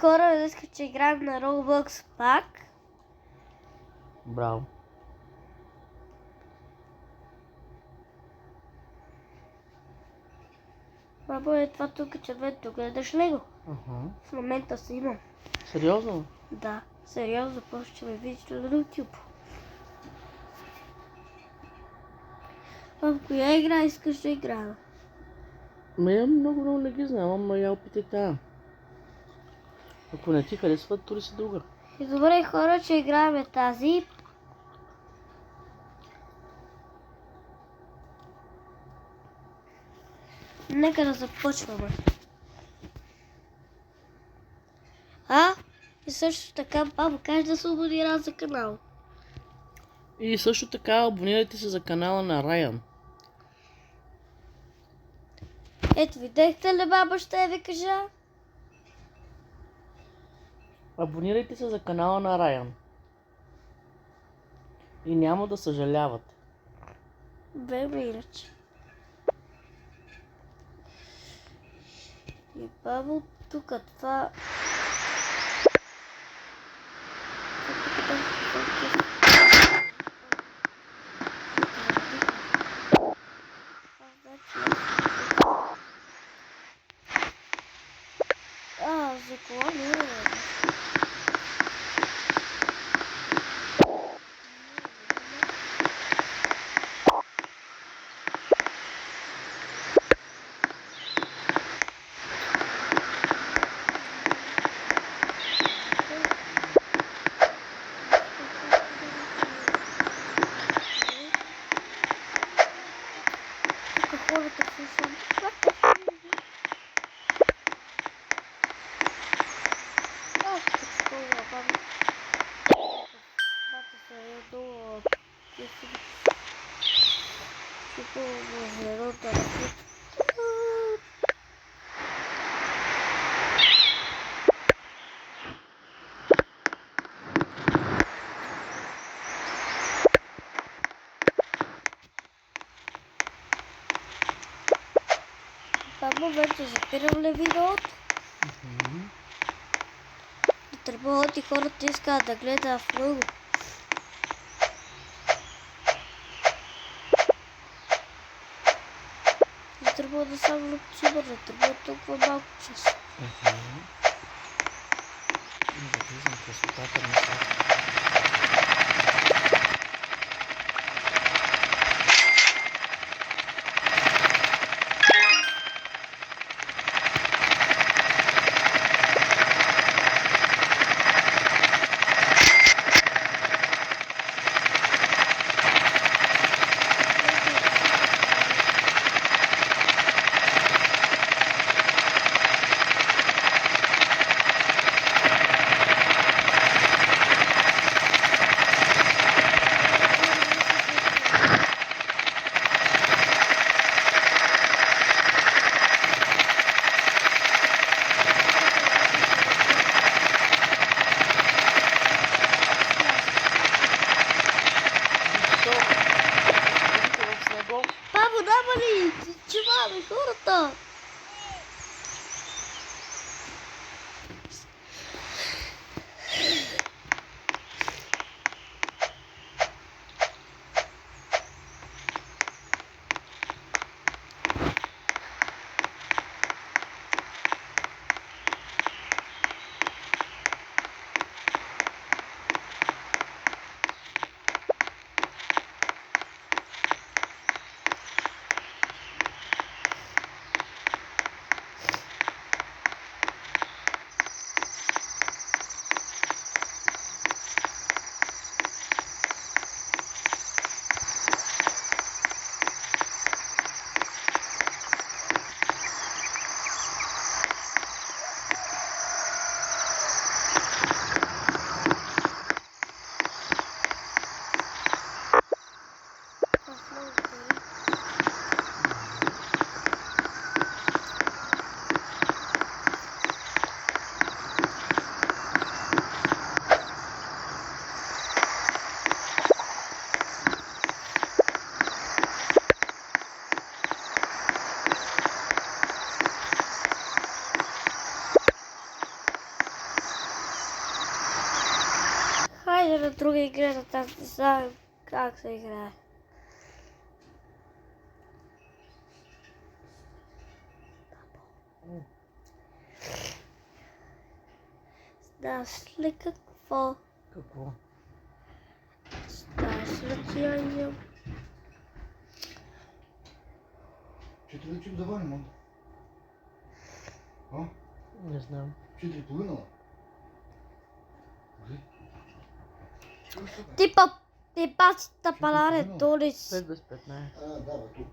хора, днес ще играем на Roblox пак. Браво. Бабо е това тук, червето, гледаш ли го? В момента си имам. Сериозно? Да, сериозно, после ще ме видиш на YouTube. В коя игра искаш да играем? Я много не ги знам, ама я опитай тая. Ако не ти харесва, тури си друга. И добре хора, че играем тази. Нека да започваме. И също така, бабо, кажеш да се абонира за канал. И също така абонирайте се за канала на Райан. Ето, видяхте ли, баба, ще ви кажа? Абонирайте се за канала на Райан. И няма да съжалявате. Бе, иначе. И бабо, тук това... за кола не е. Хората слушам. Бабо, вече запирам ли видеото? Да тръбват хората искат да гледа в много. Да тръбват да само много супер, да тръбват толкова малко час. Да влизам красотата на сайта. Ajde na druge igre da tako znam kako se igra. Znaš li какво? Какво? Знаеш ли тянем? Четири да чук заварим, он. А? Не знам. 4,5. Добре. Ти пацата паларе, то ли 5 без 15. Да, бе, тук.